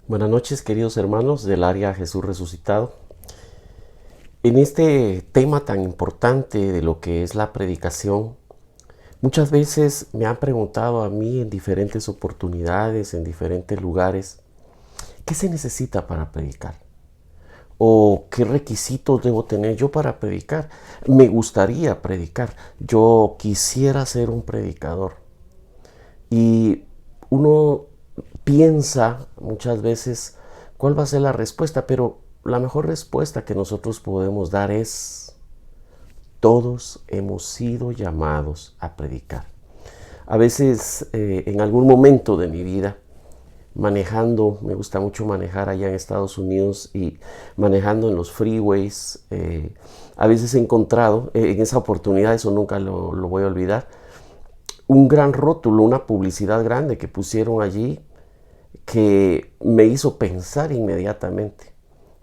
Buenas noches, queridos hermanos del área Jesús Resucitado. En este tema tan importante de lo que es la predicación, muchas veces me han preguntado a mí en diferentes oportunidades, en diferentes lugares, ¿qué se necesita para predicar? ¿O qué requisitos debo tener yo para predicar? Me gustaría predicar, yo quisiera ser un predicador. Y uno piensa muchas veces cuál va a ser la respuesta, pero la mejor respuesta que nosotros podemos dar es: todos hemos sido llamados a predicar. A veces, en algún momento de mi vida, manejando, me gusta mucho manejar allá en Estados Unidos, y manejando en los freeways, a veces he encontrado, en esa oportunidad, eso nunca lo voy a olvidar, un gran rótulo, una publicidad grande que pusieron allí, que me hizo pensar inmediatamente,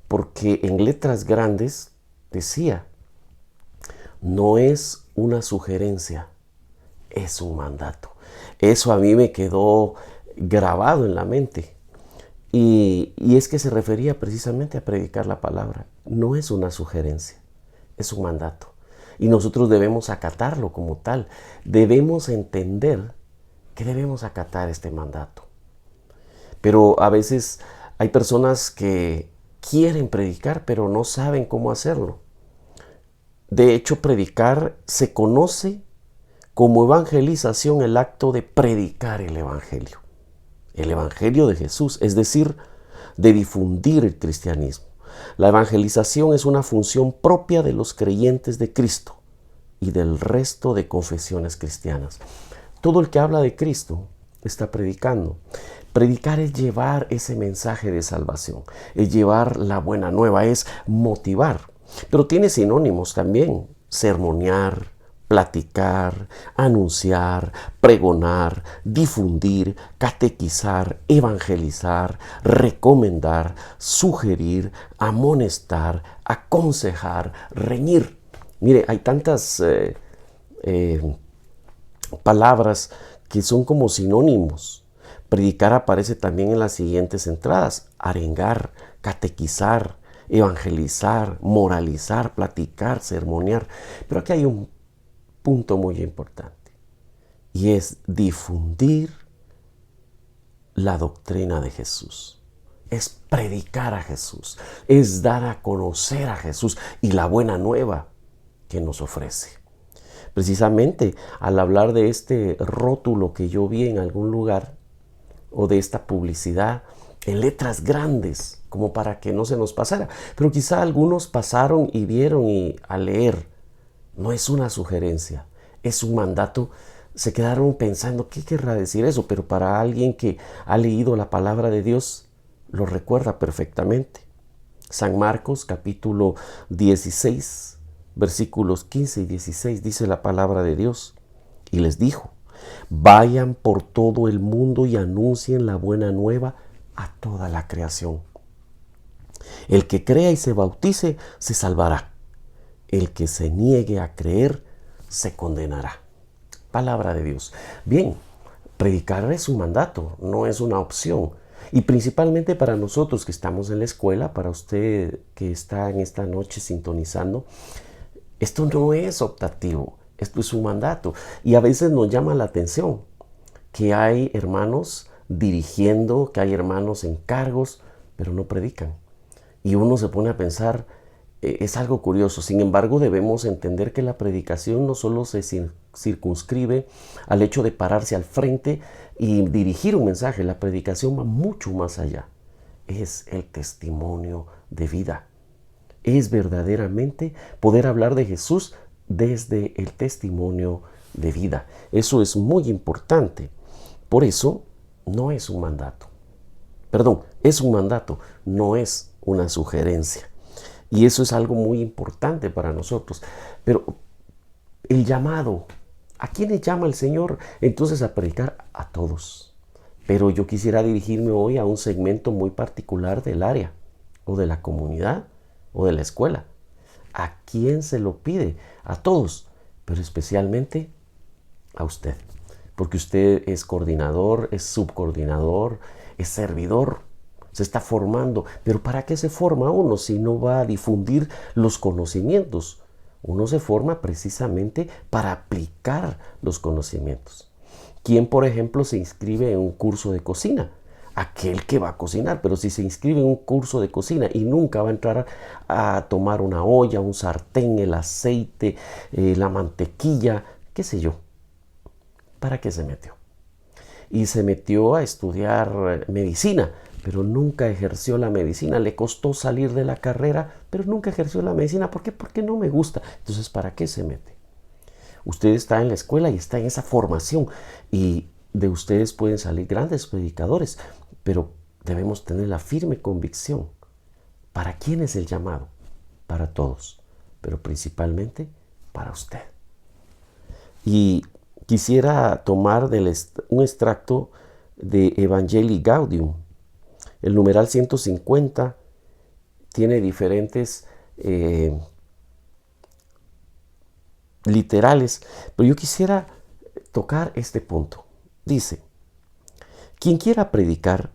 porque en letras grandes decía: no es una sugerencia, es un mandato. Eso a mí me quedó grabado en la mente. Y es que se refería precisamente a predicar la palabra. No es una sugerencia, es un mandato. Y nosotros debemos acatarlo como tal. Debemos entender que debemos acatar este mandato. Pero a veces hay personas que quieren predicar, pero no saben cómo hacerlo. De hecho, predicar se conoce como evangelización, el acto de predicar el evangelio de Jesús, es decir, de difundir el cristianismo. La evangelización es una función propia de los creyentes de Cristo y del resto de confesiones cristianas. Todo el que habla de Cristo está predicando. Predicar es llevar ese mensaje de salvación, es llevar la buena nueva, es motivar. Pero tiene sinónimos también: sermonear, platicar, anunciar, pregonar, difundir, catequizar, evangelizar, recomendar, sugerir, amonestar, aconsejar, reñir. Mire, hay tantas palabras que son como sinónimos. Predicar aparece también en las siguientes entradas: arengar, catequizar, evangelizar, moralizar, platicar, sermonear. Pero aquí hay un punto muy importante, y es difundir la doctrina de Jesús. Es predicar a Jesús, es dar a conocer a Jesús y la buena nueva que nos ofrece. Precisamente al hablar de este rótulo que yo vi en algún lugar, o de esta publicidad en letras grandes, como para que no se nos pasara, pero quizá algunos pasaron y vieron, y al leer: no es una sugerencia, es un mandato, se quedaron pensando: ¿qué querrá decir eso? Pero para alguien que ha leído la palabra de Dios, lo recuerda perfectamente. San Marcos capítulo 16, versículos 15 y 16, dice la palabra de Dios: y les dijo: vayan por todo el mundo y anuncien la buena nueva a toda la creación. El que crea y se bautice se salvará. El que se niegue a creer se condenará. Palabra de Dios. Bien, predicar es un mandato, no es una opción. Y principalmente para nosotros que estamos en la escuela, para usted que está en esta noche sintonizando, esto no es optativo, esto es un mandato. Y a veces nos llama la atención que hay hermanos dirigiendo, que hay hermanos en cargos, pero no predican. Y uno se pone a pensar, es algo curioso. Sin embargo, debemos entender que la predicación no solo se circunscribe al hecho de pararse al frente y dirigir un mensaje. La predicación va mucho más allá. Es el testimonio de vida. Es verdaderamente poder hablar de Jesús desde el testimonio de vida. Eso es muy importante. Por eso no es un mandato. Perdón, es un mandato, no es una sugerencia. Y eso es algo muy importante para nosotros. Pero el llamado, ¿a quiénes llama el Señor? Entonces a predicar a todos. Pero yo quisiera dirigirme hoy a un segmento muy particular del área, o de la comunidad, o de la escuela. ¿A quién se lo pide? A todos, pero especialmente a usted. Porque usted es coordinador, es subcoordinador, es servidor. se está formando. Pero ¿para qué se forma uno si no va a difundir los conocimientos? Uno se forma precisamente para aplicar los conocimientos. ¿Quién, por ejemplo, se inscribe en un curso de cocina? Aquel que va a cocinar, pero si se inscribe en un curso de cocina y nunca va a entrar a tomar una olla, un sartén, el aceite, la mantequilla, qué sé yo, ¿para qué se metió? Y se metió a estudiar medicina, pero nunca ejerció la medicina. Le costó salir de la carrera, pero nunca ejerció la medicina. ¿Por qué? Porque no me gusta. Entonces, ¿para qué se mete? Usted está en la escuela y está en esa formación, y de ustedes pueden salir grandes predicadores, pero debemos tener la firme convicción. ¿Para quién es el llamado? Para todos, pero principalmente para usted. Y quisiera tomar un extracto de Evangelii Gaudium. El numeral 150 tiene diferentes literales, pero yo quisiera tocar este punto. Dice: quien quiera predicar,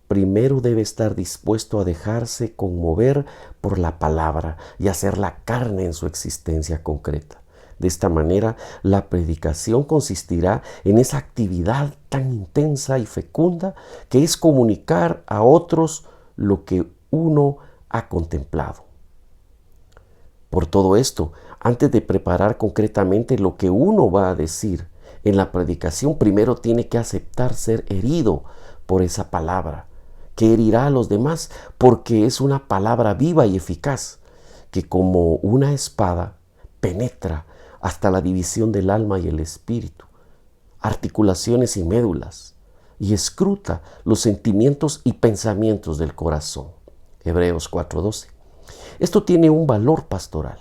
primero debe estar dispuesto a dejarse conmover por la palabra y hacerla carne en su existencia concreta. De esta manera, la predicación consistirá en esa actividad tan intensa y fecunda que es comunicar a otros lo que uno ha contemplado. Por todo esto, antes de preparar concretamente lo que uno va a decir en la predicación, primero tiene que aceptar ser herido por esa palabra, que herirá a los demás porque es una palabra viva y eficaz, que como una espada penetra hasta la división del alma y el espíritu, articulaciones y médulas, y escruta los sentimientos y pensamientos del corazón. Hebreos 4:12. Esto tiene un valor pastoral.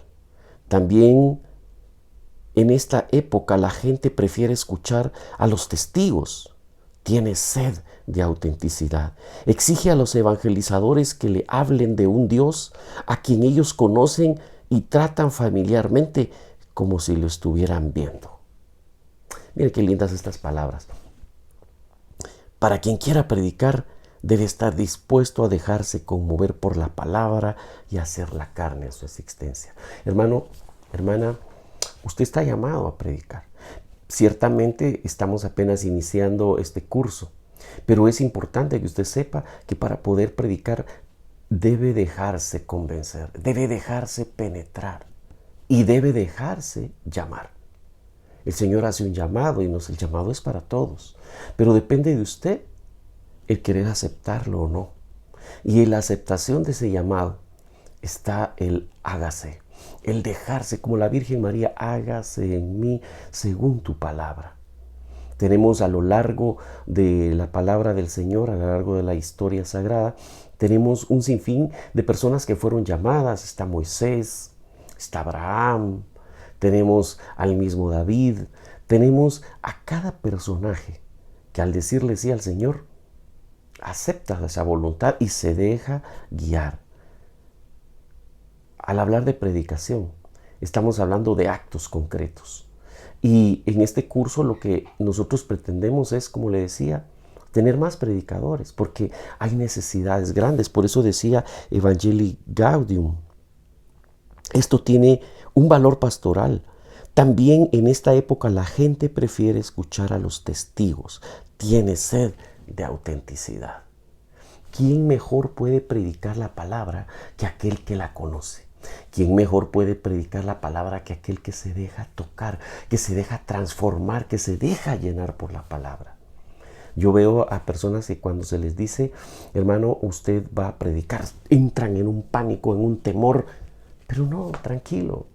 También en esta época la gente prefiere escuchar a los testigos. Tiene sed de autenticidad. Exige a los evangelizadores que le hablen de un Dios a quien ellos conocen y tratan familiarmente como si lo estuvieran viendo. Miren qué lindas estas palabras. Para quien quiera predicar, debe estar dispuesto a dejarse conmover por la palabra y hacerla carne en su existencia. Hermano, hermana, usted está llamado a predicar. Ciertamente estamos apenas iniciando este curso, pero es importante que usted sepa que para poder predicar debe dejarse convencer, debe dejarse penetrar y debe dejarse llamar. El Señor hace un llamado y el llamado es para todos, pero depende de usted el querer aceptarlo o no. Y en la aceptación de ese llamado está el hágase, el dejarse, como la Virgen María: hágase en mí según tu palabra. Tenemos a lo largo de la palabra del Señor, a lo largo de la historia sagrada, tenemos un sinfín de personas que fueron llamadas. Está Moisés, está Abraham, tenemos al mismo David, tenemos a cada personaje que al decirle sí al Señor, acepta esa voluntad y se deja guiar. Al hablar de predicación, estamos hablando de actos concretos. Y en este curso lo que nosotros pretendemos es, como le decía, tener más predicadores, porque hay necesidades grandes. Por eso decía Evangelii Gaudium. Esto tiene un valor pastoral. También en esta época la gente prefiere escuchar a los testigos. Tiene sed de autenticidad. ¿Quién mejor puede predicar la palabra que aquel que la conoce? ¿Quién mejor puede predicar la palabra que aquel que se deja tocar, que se deja transformar, que se deja llenar por la palabra? Yo veo a personas que cuando se les dice: hermano, usted va a predicar, entran en un pánico, en un temor. Pero no, tranquilo.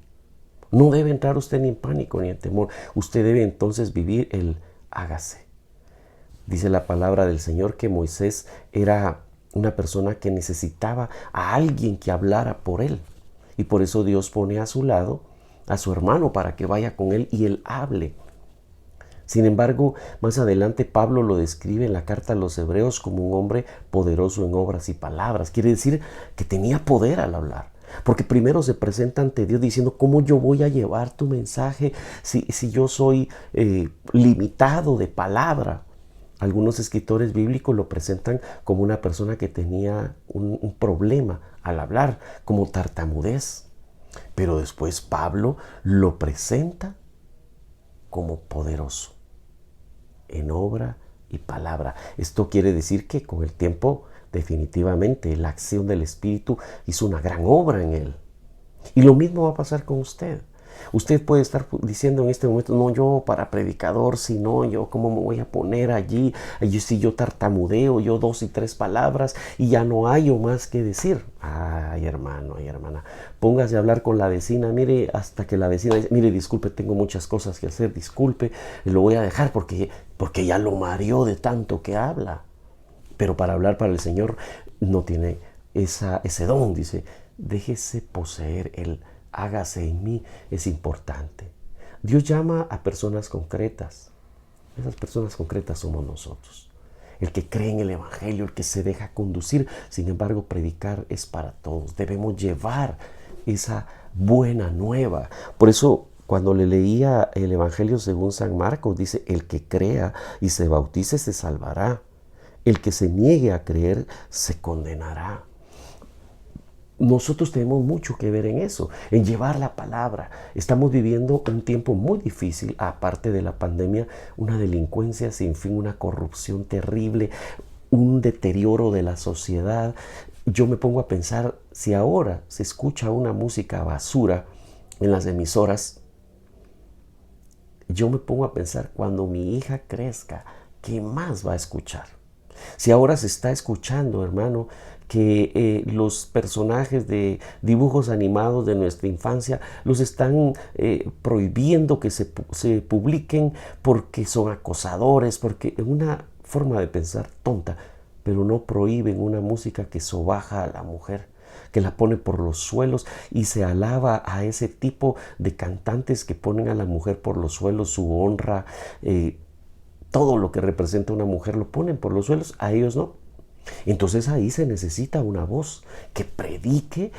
No debe entrar usted ni en pánico ni en temor. Usted debe entonces vivir el hágase. Dice la palabra del Señor que Moisés era una persona que necesitaba a alguien que hablara por él. Y por eso Dios pone a su lado a su hermano para que vaya con él y él hable. Sin embargo, más adelante Pablo lo describe en la carta a los Hebreos como un hombre poderoso en obras y palabras. Quiere decir que tenía poder al hablar. Porque primero se presenta ante Dios diciendo: ¿cómo yo voy a llevar tu mensaje si yo soy limitado de palabra? Algunos escritores bíblicos lo presentan como una persona que tenía un problema al hablar, como tartamudez. Pero después Pablo lo presenta como poderoso en obra y palabra. Esto quiere decir que con el tiempo definitivamente la acción del Espíritu hizo una gran obra en él. Y lo mismo va a pasar con usted. Usted puede estar diciendo en este momento, no, yo para predicador, si no, yo cómo me voy a poner allí, si yo tartamudeo, yo 2 y 3 palabras y ya no hay más que decir. Ay, hermano, ay, hermana, póngase a hablar con la vecina, mire, hasta que la vecina dice, mire, disculpe, tengo muchas cosas que hacer, disculpe, lo voy a dejar porque ya lo mareó de tanto que habla. Pero para hablar para el Señor no tiene ese don, dice, déjese poseer, el hágase en mí es importante. Dios llama a personas concretas. Esas personas concretas somos nosotros. El que cree en el Evangelio, el que se deja conducir. Sin embargo, predicar es para todos. Debemos llevar esa buena nueva. Por eso, cuando le leía el Evangelio según San Marcos, dice, el que crea y se bautice se salvará. El que se niegue a creer se condenará. Nosotros tenemos mucho que ver en eso, en llevar la palabra. Estamos viviendo un tiempo muy difícil, aparte de la pandemia, una delincuencia sin fin, una corrupción terrible, un deterioro de la sociedad. Yo me pongo a pensar, si ahora se escucha una música basura en las emisoras, yo me pongo a pensar cuando mi hija crezca, ¿qué más va a escuchar? Si ahora se está escuchando, hermano, que los personajes de dibujos animados de nuestra infancia los están prohibiendo que se publiquen porque son acosadores, porque es una forma de pensar tonta, pero no prohíben una música que sobaja a la mujer, que la pone por los suelos y se alaba a ese tipo de cantantes que ponen a la mujer por los suelos, su honra, todo lo que representa una mujer lo ponen por los suelos, a ellos no. Entonces ahí se necesita una voz que predique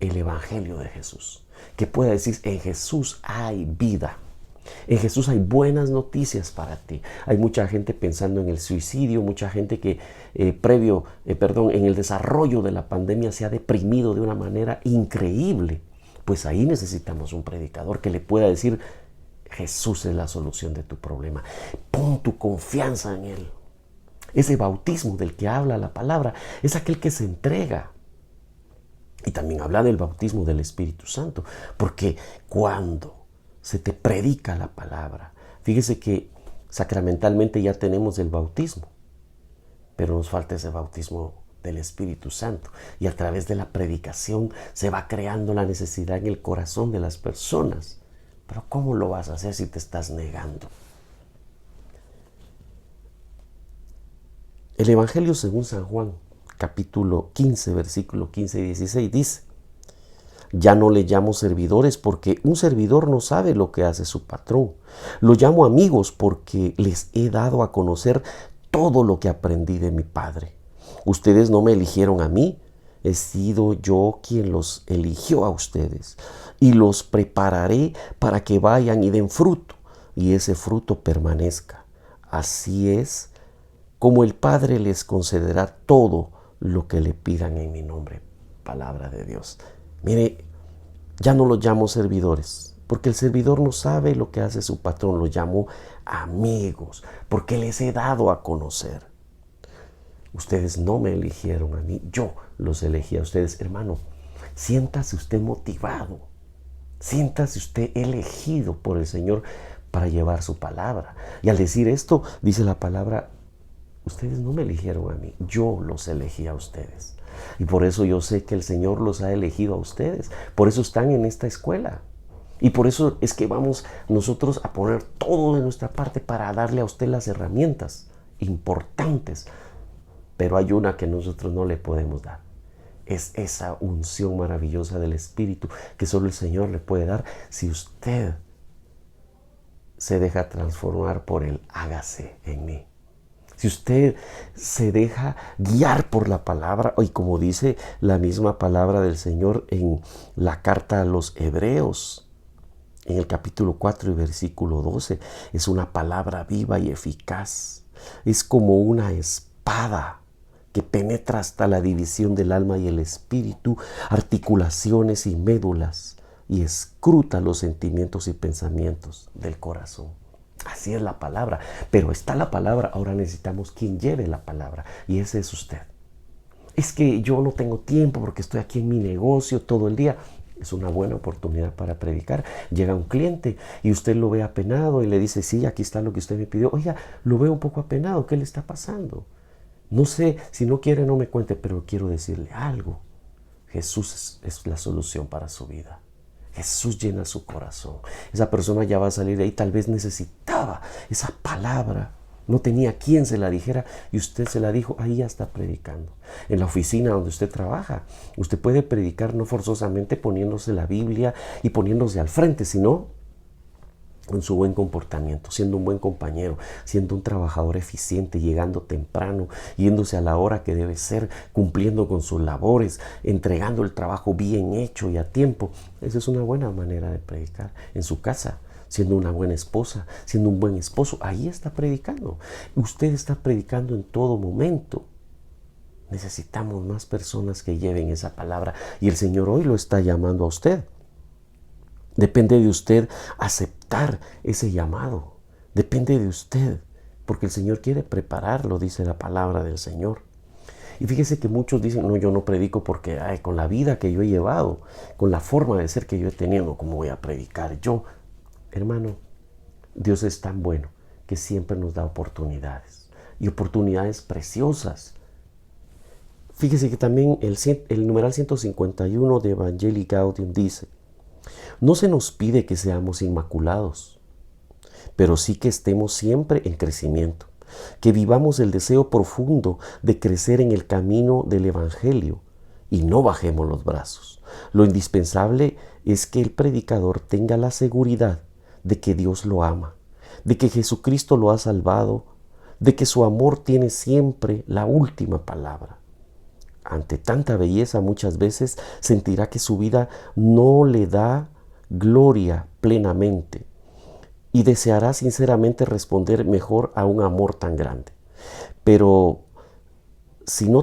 el Evangelio de Jesús, que pueda decir, en Jesús hay vida, en Jesús hay buenas noticias para ti. Hay mucha gente pensando en el suicidio, mucha gente que en el desarrollo de la pandemia se ha deprimido de una manera increíble. Pues ahí necesitamos un predicador que le pueda decir, Jesús es la solución de tu problema. Pon tu confianza en Él. Ese bautismo del que habla la palabra es aquel que se entrega. Y también habla del bautismo del Espíritu Santo. Porque cuando se te predica la palabra, fíjese que sacramentalmente ya tenemos el bautismo, pero nos falta ese bautismo del Espíritu Santo. Y a través de la predicación se va creando la necesidad en el corazón de las personas. Pero ¿cómo lo vas a hacer si te estás negando? El Evangelio según San Juan, capítulo 15, versículo 15 y 16 dice, ya no le llamo servidores porque un servidor no sabe lo que hace su patrón. Lo llamo amigos porque les he dado a conocer todo lo que aprendí de mi Padre. Ustedes no me eligieron a mí, he sido yo quien los eligió a ustedes y los prepararé para que vayan y den fruto y ese fruto permanezca. Así es como el Padre les concederá todo lo que le pidan en mi nombre. Palabra de Dios. Mire, ya no los llamo servidores, porque el servidor no sabe lo que hace su patrón. Los llamo amigos, porque les he dado a conocer. Ustedes no me eligieron a mí, yo los elegí a ustedes. Hermano, siéntase usted motivado, siéntase usted elegido por el Señor para llevar su palabra. Y al decir esto, dice la palabra, ustedes no me eligieron a mí, yo los elegí a ustedes. Y por eso yo sé que el Señor los ha elegido a ustedes. Por eso están en esta escuela. Y por eso es que vamos nosotros a poner todo de nuestra parte para darle a usted las herramientas importantes. Pero hay una que nosotros no le podemos dar. Es esa unción maravillosa del Espíritu que solo el Señor le puede dar si usted se deja transformar por el hágase en mí. Si usted se deja guiar por la palabra, y como dice la misma palabra del Señor en la carta a los Hebreos, en el capítulo 4 y versículo 12, es una palabra viva y eficaz. Es como una espada que penetra hasta la división del alma y el espíritu, articulaciones y médulas, y escruta los sentimientos y pensamientos del corazón. Así es la palabra, pero está la palabra, ahora necesitamos quien lleve la palabra, y ese es usted. Es que yo no tengo tiempo porque estoy aquí en mi negocio todo el día. Es una buena oportunidad para predicar. Llega un cliente y usted lo ve apenado y le dice, sí, aquí está lo que usted me pidió. Oiga, lo veo un poco apenado, ¿qué le está pasando? No sé, si no quiere no me cuente, pero quiero decirle algo. Jesús es la solución para su vida. Jesús llena su corazón. Esa persona ya va a salir de ahí, tal vez necesitaba esa palabra. No tenía quien se la dijera y usted se la dijo, ahí ya está predicando. En la oficina donde usted trabaja, usted puede predicar no forzosamente poniéndose la Biblia y poniéndose al frente, sino con su buen comportamiento, siendo un buen compañero, siendo un trabajador eficiente, llegando temprano, yéndose a la hora que debe ser, cumpliendo con sus labores, entregando el trabajo bien hecho y a tiempo. Esa es una buena manera de predicar. En su casa, siendo una buena esposa, siendo un buen esposo, ahí está predicando. Usted está predicando en todo momento. Necesitamos más personas que lleven esa palabra y el Señor hoy lo está llamando a usted. Depende de usted aceptar ese llamado. Depende de usted, porque el Señor quiere prepararlo, dice la palabra del Señor. Y fíjese que muchos dicen, no, yo no predico porque con la vida que yo he llevado, con la forma de ser que yo he tenido, ¿cómo voy a predicar yo? Hermano, Dios es tan bueno que siempre nos da oportunidades, y oportunidades preciosas. Fíjese que también el numeral 151 de Evangelii Gaudium dice, no se nos pide que seamos inmaculados, pero sí que estemos siempre en crecimiento, que vivamos el deseo profundo de crecer en el camino del Evangelio y no bajemos los brazos. Lo indispensable es que el predicador tenga la seguridad de que Dios lo ama, de que Jesucristo lo ha salvado, de que su amor tiene siempre la última palabra. Ante tanta belleza muchas veces sentirá que su vida no le da gloria plenamente y deseará sinceramente responder mejor a un amor tan grande. Pero si no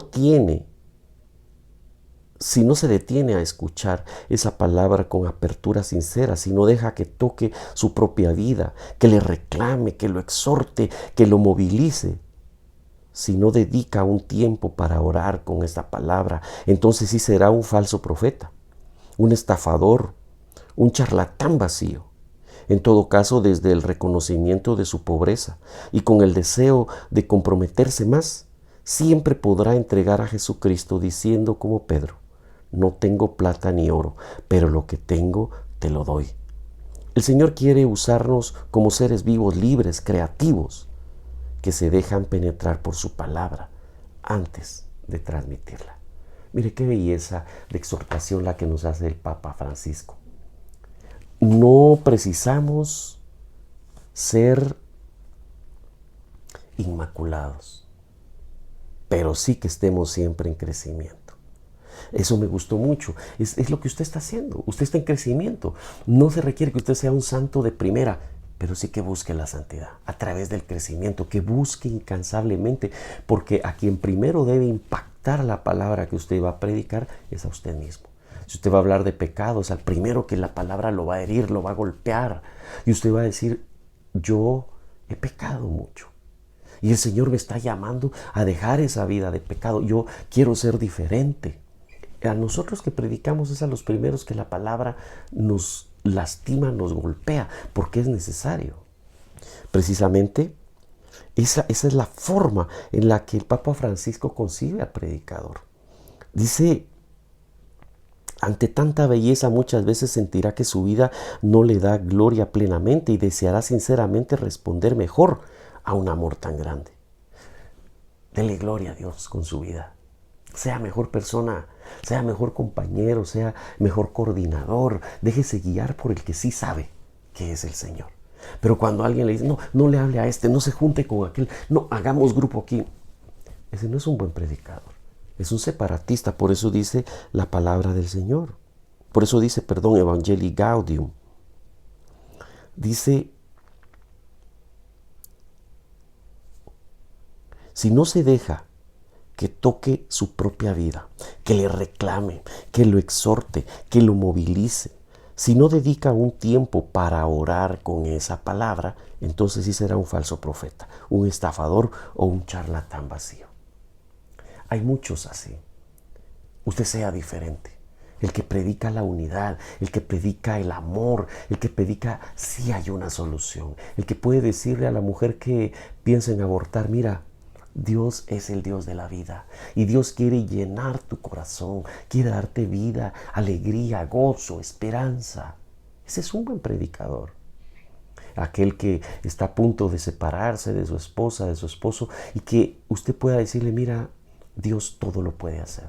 se detiene a escuchar esa palabra con apertura sincera, si no deja que toque su propia vida, que le reclame, que lo exhorte, que lo movilice, si no dedica un tiempo para orar con esta palabra, entonces sí será un falso profeta, un estafador, un charlatán vacío. En todo caso, desde el reconocimiento de su pobreza y con el deseo de comprometerse más, siempre podrá entregar a Jesucristo diciendo como Pedro, no tengo plata ni oro, pero lo que tengo te lo doy. El Señor quiere usarnos como seres vivos, libres, creativos, que se dejan penetrar por su palabra antes de transmitirla. Mire qué belleza de exhortación la que nos hace el Papa Francisco. No precisamos ser inmaculados, pero sí que estemos siempre en crecimiento. Eso me gustó mucho. Es lo que usted está haciendo. Usted está en crecimiento. No se requiere que usted sea un santo de primera, pero sí que busque la santidad a través del crecimiento, que busque incansablemente, porque a quien primero debe impactar la palabra que usted va a predicar es a usted mismo. Si usted va a hablar de pecados, al primero que la palabra lo va a herir, lo va a golpear, y usted va a decir, yo he pecado mucho. Y el Señor me está llamando a dejar esa vida de pecado. Yo quiero ser diferente. A nosotros que predicamos es a los primeros que la palabra nos lastima, nos golpea, porque es necesario. Precisamente, esa es la forma en la que el Papa Francisco concibe al predicador. Dice, ante tanta belleza muchas veces sentirá que su vida no le da gloria plenamente y deseará sinceramente responder mejor a un amor tan grande. Dele gloria a Dios con su vida. Sea mejor persona, sea mejor compañero, sea mejor coordinador. Déjese guiar por el que sí sabe que es el Señor. Pero cuando alguien le dice, no le hable a este, no se junte con aquel, no, hagamos grupo aquí. Ese no es un buen predicador. Es un separatista. Por eso dice la palabra del Señor. Por eso dice, Evangelii Gaudium. Dice, Si no se deja que toque su propia vida, que le reclame, que lo exhorte, que lo movilice, si no dedica un tiempo para orar con esa palabra, entonces sí será un falso profeta, un estafador o un charlatán vacío. Hay muchos así. Usted sea diferente. El que predica la unidad, el que predica el amor, el que predica sí hay una solución. El que puede decirle a la mujer que piensa en abortar, mira, Dios es el Dios de la vida y Dios quiere llenar tu corazón, quiere darte vida, alegría, gozo, esperanza. Ese es un buen predicador. Aquel que está a punto de separarse de su esposa, de su esposo, y que usted pueda decirle, mira, Dios todo lo puede hacer.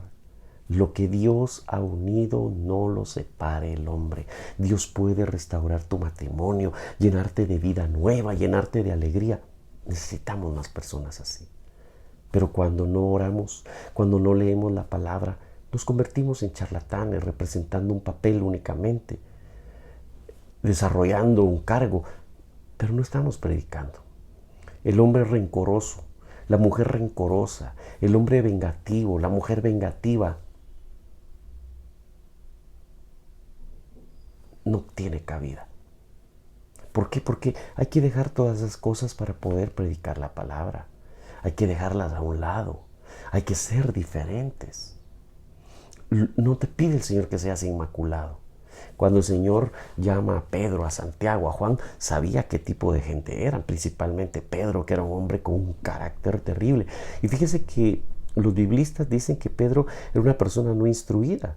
Lo que Dios ha unido no lo separe el hombre. Dios puede restaurar tu matrimonio, llenarte de vida nueva, llenarte de alegría. Necesitamos más personas así. Pero cuando no oramos, cuando no leemos la palabra, nos convertimos en charlatanes, representando un papel únicamente, desarrollando un cargo, pero no estamos predicando. El hombre rencoroso, la mujer rencorosa, el hombre vengativo, la mujer vengativa, no tiene cabida. ¿Por qué? Porque hay que dejar todas esas cosas para poder predicar la palabra. Hay que dejarlas a un lado. Hay que ser diferentes. No te pide el Señor que seas inmaculado. Cuando el Señor llama a Pedro, a Santiago, a Juan, sabía qué tipo de gente eran. Principalmente Pedro, que era un hombre con un carácter terrible. Y fíjese que los biblistas dicen que Pedro era una persona no instruida,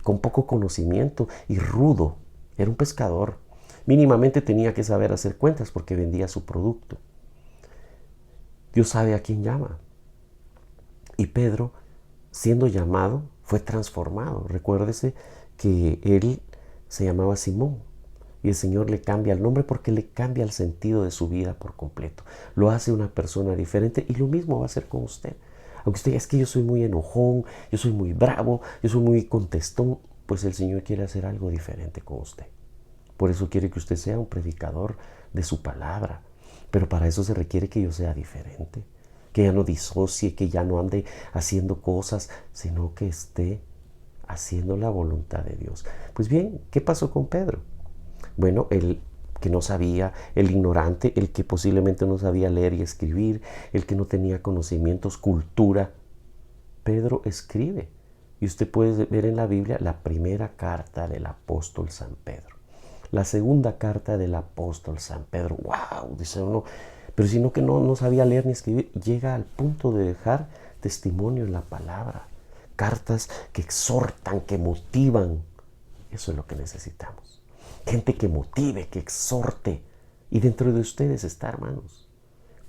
con poco conocimiento y rudo. Era un pescador. Mínimamente tenía que saber hacer cuentas porque vendía su producto. Dios sabe a quién llama. Y Pedro, siendo llamado, fue transformado. Recuérdese que él se llamaba Simón. Y el Señor le cambia el nombre porque le cambia el sentido de su vida por completo. Lo hace una persona diferente y lo mismo va a hacer con usted. Aunque usted diga, es que yo soy muy enojón, yo soy muy bravo, yo soy muy contestón, pues el Señor quiere hacer algo diferente con usted. Por eso quiere que usted sea un predicador de su palabra. Pero para eso se requiere que yo sea diferente, que ya no disocie, que ya no ande haciendo cosas, sino que esté haciendo la voluntad de Dios. Pues bien, ¿qué pasó con Pedro? Bueno, el que no sabía, el ignorante, el que posiblemente no sabía leer y escribir, el que no tenía conocimientos, cultura. Pedro escribe. Y usted puede ver en la Biblia la primera carta del apóstol San Pedro. La segunda carta del apóstol San Pedro. ¡Wow! Dice uno, pero sino que no sabía leer ni escribir. Llega al punto de dejar testimonio en la palabra. Cartas que exhortan, que motivan. Eso es lo que necesitamos. Gente que motive, que exhorte. Y dentro de ustedes está, hermanos.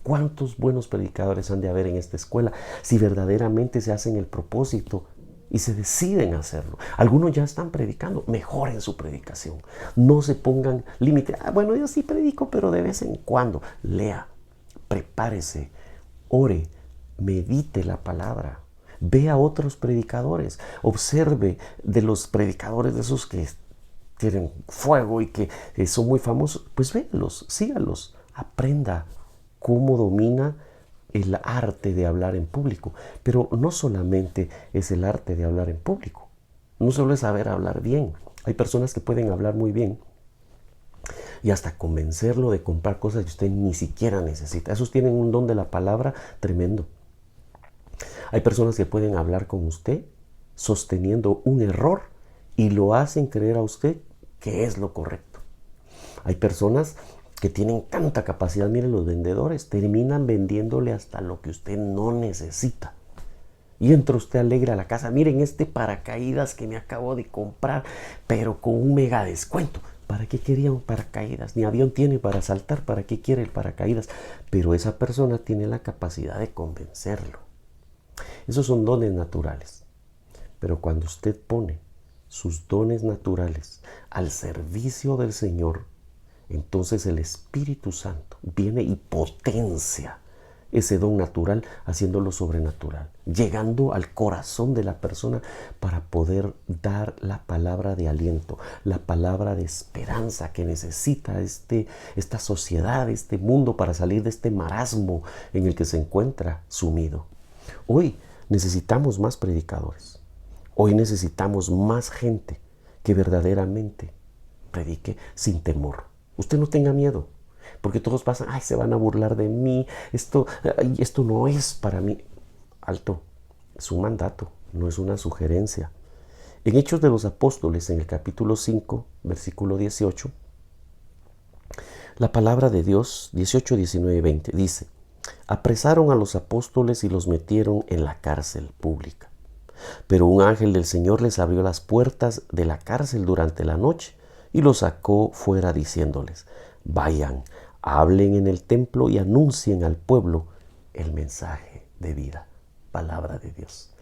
¿Cuántos buenos predicadores han de haber en esta escuela si verdaderamente se hacen el propósito y se deciden hacerlo? Algunos ya están predicando, mejoren su predicación. No se pongan límite. Bueno, yo sí predico, pero de vez en cuando. Lea, prepárese, ore, medite la palabra. Ve a otros predicadores, observe de los predicadores de esos que tienen fuego y que son muy famosos, pues véalos, sígalos, aprenda cómo domina el arte de hablar en público. Pero no solamente es el arte de hablar en público, no solo es saber hablar bien. Hay personas que pueden hablar muy bien y hasta convencerlo de comprar cosas que usted ni siquiera necesita. Esos tienen un don de la palabra tremendo. Hay personas que pueden hablar con usted sosteniendo un error y lo hacen creer a usted que es lo correcto. Hay personas que tienen tanta capacidad, miren, los vendedores terminan vendiéndole hasta lo que usted no necesita. Y entra usted alegre a la casa, miren este paracaídas que me acabo de comprar, pero con un mega descuento. ¿Para qué quería un paracaídas? Ni avión tiene para saltar, ¿para qué quiere el paracaídas? Pero esa persona tiene la capacidad de convencerlo. Esos son dones naturales. Pero cuando usted pone sus dones naturales al servicio del Señor, entonces el Espíritu Santo viene y potencia ese don natural, haciéndolo sobrenatural, llegando al corazón de la persona para poder dar la palabra de aliento, la palabra de esperanza que necesita esta sociedad, este mundo para salir de este marasmo en el que se encuentra sumido. Hoy necesitamos más predicadores. Hoy necesitamos más gente que verdaderamente predique sin temor. Usted no tenga miedo. Porque todos pasan, ay, se van a burlar de mí, esto no es para mí. Alto, es un mandato, no es una sugerencia. En Hechos de los Apóstoles, en el capítulo 5, versículo 18, la palabra de Dios, 18, 19 y 20, dice: apresaron a los apóstoles y los metieron en la cárcel pública. Pero un ángel del Señor les abrió las puertas de la cárcel durante la noche y los sacó fuera diciéndoles: vayan, hablen en el templo y anuncien al pueblo el mensaje de vida, palabra de Dios.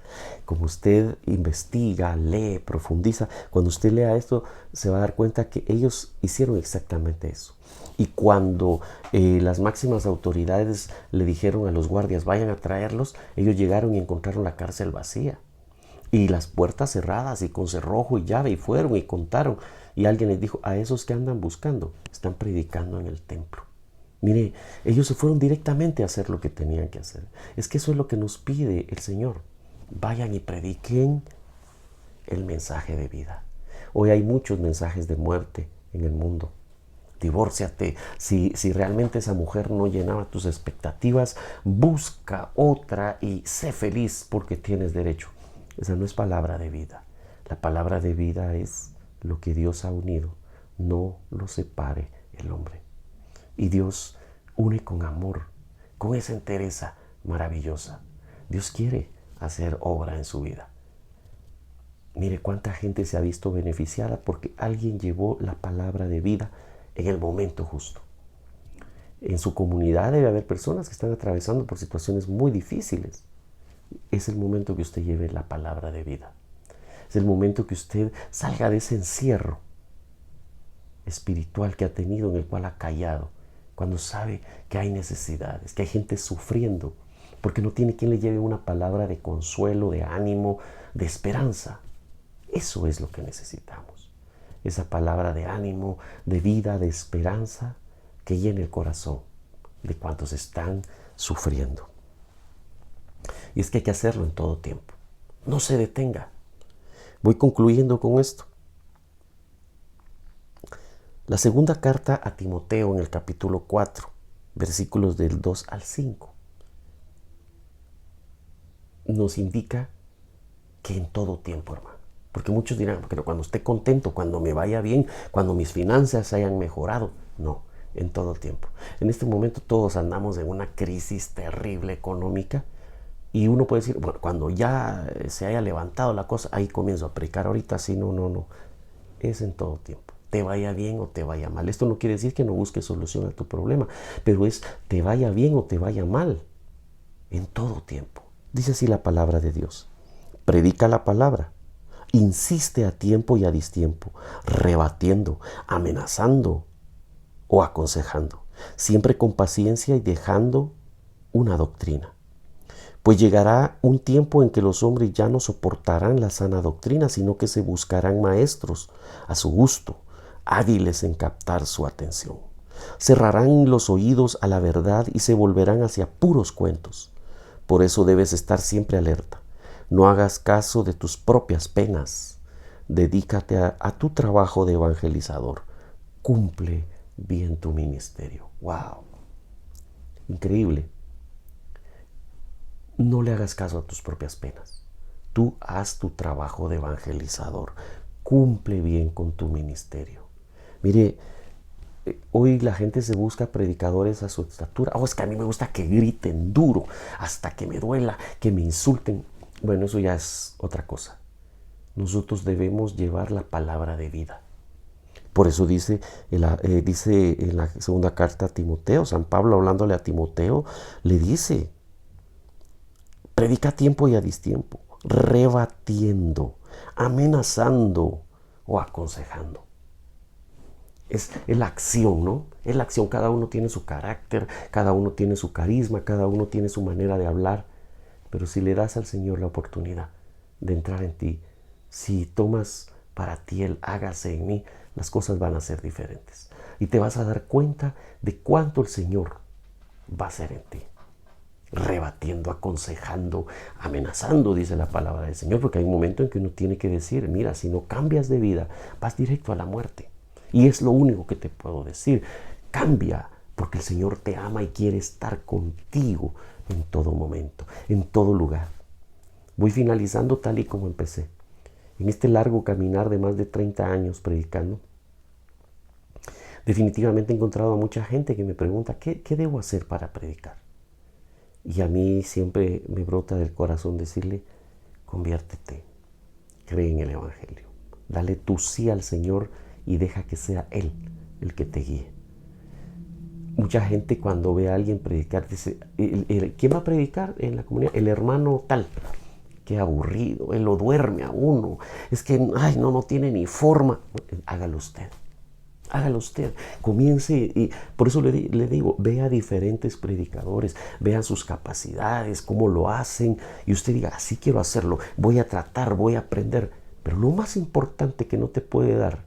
Como usted investiga, lee, profundiza, cuando usted lea esto se va a dar cuenta que ellos hicieron exactamente eso. Y cuando las máximas autoridades le dijeron a los guardias, vayan a traerlos, ellos llegaron y encontraron la cárcel vacía y las puertas cerradas y con cerrojo y llave, y fueron y contaron. Y alguien les dijo: a esos que andan buscando, están predicando en el templo. Mire, ellos se fueron directamente a hacer lo que tenían que hacer. Es que eso es lo que nos pide el Señor. Vayan y prediquen el mensaje de vida. Hoy hay muchos mensajes de muerte en el mundo. Divórciate. Si realmente esa mujer no llenaba tus expectativas, busca otra y sé feliz porque tienes derecho. Esa no es palabra de vida. La palabra de vida es: lo que Dios ha unido, no lo separe el hombre. Y Dios une con amor, con esa entereza maravillosa. Dios quiere hacer obra en su vida. Mire cuánta gente se ha visto beneficiada porque alguien llevó la palabra de vida en el momento justo. En su comunidad debe haber personas que están atravesando por situaciones muy difíciles. Es el momento que usted lleve la palabra de vida. Es el momento que usted salga de ese encierro espiritual que ha tenido, en el cual ha callado, cuando sabe que hay necesidades, que hay gente sufriendo, porque no tiene quien le lleve una palabra de consuelo, de ánimo, de esperanza. Eso es lo que necesitamos. Esa palabra de ánimo, de vida, de esperanza, que llene el corazón de cuantos están sufriendo. Y es que hay que hacerlo en todo tiempo. No se detenga. Voy concluyendo con esto. La segunda carta a Timoteo, en el capítulo 4, versículos del 2 al 5, nos indica que en todo tiempo, hermano. Porque muchos dirán: pero cuando esté contento, cuando me vaya bien, cuando mis finanzas hayan mejorado. No, en todo tiempo. En este momento todos andamos en una crisis terrible económica. Y uno puede decir: bueno, cuando ya se haya levantado la cosa, ahí comienzo a predicar. Ahorita sí, no. Es en todo tiempo. Te vaya bien o te vaya mal. Esto no quiere decir que no busques solución a tu problema, pero es te vaya bien o te vaya mal. En todo tiempo. Dice así la palabra de Dios: predica la palabra, insiste a tiempo y a distiempo, rebatiendo, amenazando o aconsejando, siempre con paciencia y dejando una doctrina. Pues llegará un tiempo en que los hombres ya no soportarán la sana doctrina, sino que se buscarán maestros a su gusto, hábiles en captar su atención. Cerrarán los oídos a la verdad y se volverán hacia puros cuentos. Por eso debes estar siempre alerta. No hagas caso de tus propias penas. Dedícate a tu trabajo de evangelizador. Cumple bien tu ministerio. ¡Wow! Increíble. No le hagas caso a tus propias penas. Tú haz tu trabajo de evangelizador. Cumple bien con tu ministerio. Mire, hoy la gente se busca predicadores a su estatura. Oh, es que a mí me gusta que griten duro, hasta que me duela, que me insulten. Bueno, eso ya es otra cosa. Nosotros debemos llevar la palabra de vida. Por eso dice en la segunda carta a Timoteo, San Pablo hablándole a Timoteo, le dice: predica a tiempo y a distiempo, rebatiendo, amenazando o aconsejando. Es la acción, ¿no? Es la acción. Cada uno tiene su carácter, cada uno tiene su carisma, cada uno tiene su manera de hablar. Pero si le das al Señor la oportunidad de entrar en ti, si tomas para ti el hágase en mí, las cosas van a ser diferentes. Y te vas a dar cuenta de cuánto el Señor va a hacer en ti. Rebatiendo, aconsejando, amenazando, dice la palabra del Señor, porque hay un momento en que uno tiene que decir, mira, si no cambias de vida, vas directo a la muerte. Y es lo único que te puedo decir. Cambia, porque el Señor te ama y quiere estar contigo en todo momento, en todo lugar. Voy finalizando tal y como empecé. En este largo caminar de más de 30 años predicando, definitivamente he encontrado a mucha gente que me pregunta, ¿qué debo hacer para predicar? Y a mí siempre me brota del corazón decirle, conviértete, cree en el Evangelio, dale tu sí al Señor y deja que sea Él el que te guíe. Mucha gente cuando ve a alguien predicar dice, ¿quién va a predicar en la comunidad? El hermano tal. Qué aburrido, él lo duerme a uno. Es que, no tiene ni forma. Hágalo usted. Hágalo usted. Comience, y por eso le digo, vea diferentes predicadores, vea sus capacidades, cómo lo hacen, y usted diga, así quiero hacerlo, voy a tratar, voy a aprender. Pero lo más importante que no te puede dar,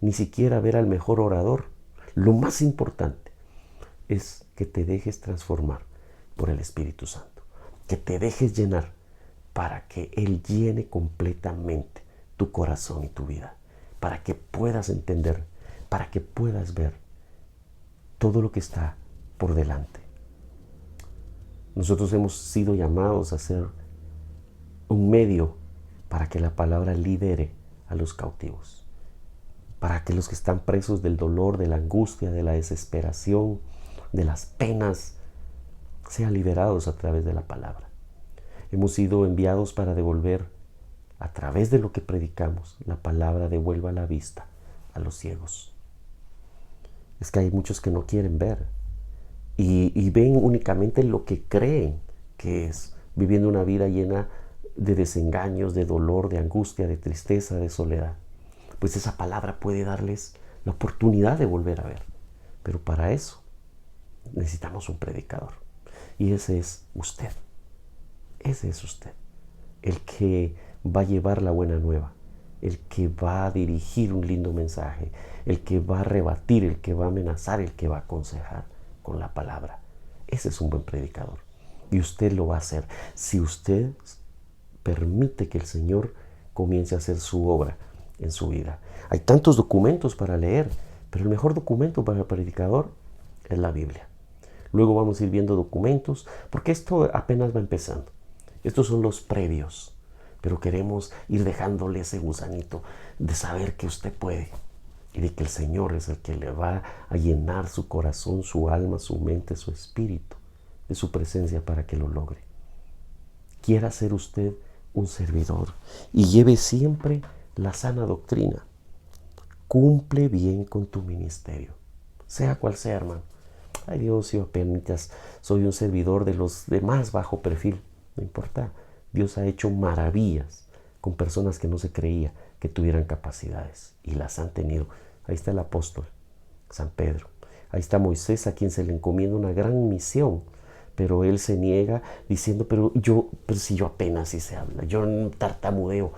ni siquiera ver al mejor orador, lo más importante es que te dejes transformar por el Espíritu Santo, que te dejes llenar para que Él llene completamente tu corazón y tu vida, para que puedas entender, para que puedas ver todo lo que está por delante. Nosotros hemos sido llamados a ser un medio para que la palabra libere a los cautivos, para que los que están presos del dolor, de la angustia, de la desesperación, de las penas, sean liberados a través de la palabra. Hemos sido enviados para devolver, a través de lo que predicamos, la palabra devuelva la vista a los ciegos. Es que hay muchos que no quieren ver y ven únicamente lo que creen que es, viviendo una vida llena de desengaños, de dolor, de angustia, de tristeza, de soledad. Pues esa palabra puede darles la oportunidad de volver a ver. Pero para eso necesitamos un predicador. Y ese es usted. Ese es usted. El que va a llevar la buena nueva. El que va a dirigir un lindo mensaje. El que va a rebatir, el que va a amenazar, el que va a aconsejar con la palabra. Ese es un buen predicador. Y usted lo va a hacer si usted permite que el Señor comience a hacer su obra en su vida. Hay tantos documentos para leer, pero el mejor documento para el predicador es la Biblia. Luego vamos a ir viendo documentos, porque esto apenas va empezando. Estos son los previos, pero queremos ir dejándole ese gusanito de saber que usted puede y de que el Señor es el que le va a llenar su corazón, su alma, su mente, su espíritu de su presencia para que lo logre. Quiera ser usted un servidor y lleve siempre la sana doctrina. Cumple bien con tu ministerio, sea cual sea, hermano. Ay Dios, yo apenas soy un servidor de los de más bajo perfil. No importa, Dios ha hecho maravillas con personas que no se creía que tuvieran capacidades y las han tenido. Ahí está el apóstol San Pedro. Ahí está Moisés, a quien se le encomienda una gran misión, pero él se niega diciendo, pero si yo apenas sí se habla, yo tartamudeo.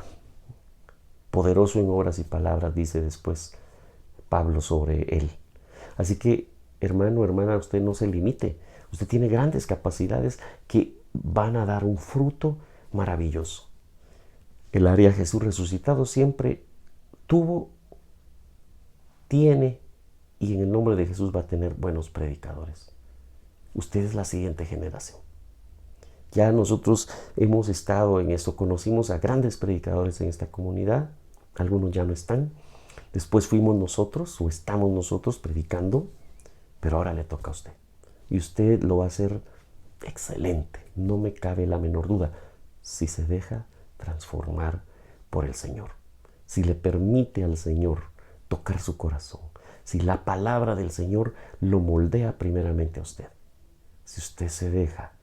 Poderoso en obras y palabras, dice después Pablo sobre él. Así que, hermano, hermana, usted no se limite. Usted tiene grandes capacidades que van a dar un fruto maravilloso. El área Jesús resucitado siempre tuvo, tiene y en el nombre de Jesús va a tener buenos predicadores. Usted es la siguiente generación. Ya nosotros hemos estado en esto, conocimos a grandes predicadores en esta comunidad, algunos ya no están. Después fuimos nosotros o estamos nosotros predicando, pero ahora le toca a usted. Y usted lo va a hacer excelente, no me cabe la menor duda, si se deja transformar por el Señor. Si le permite al Señor tocar su corazón, si la palabra del Señor lo moldea primeramente a usted. Si usted se deja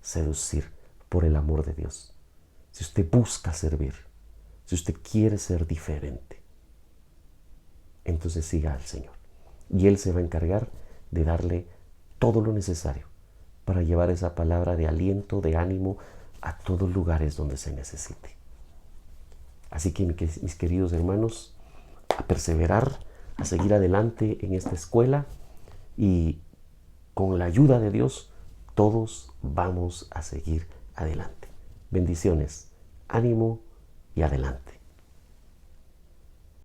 seducir por el amor de Dios, si usted busca servir, si usted quiere ser diferente, entonces siga al Señor. Y Él se va a encargar de darle todo lo necesario para llevar esa palabra de aliento, de ánimo a todos lugares donde se necesite. Así que mis queridos hermanos, a perseverar, a seguir adelante en esta escuela y con la ayuda de Dios todos vamos a seguir adelante. Bendiciones, ánimo y adelante.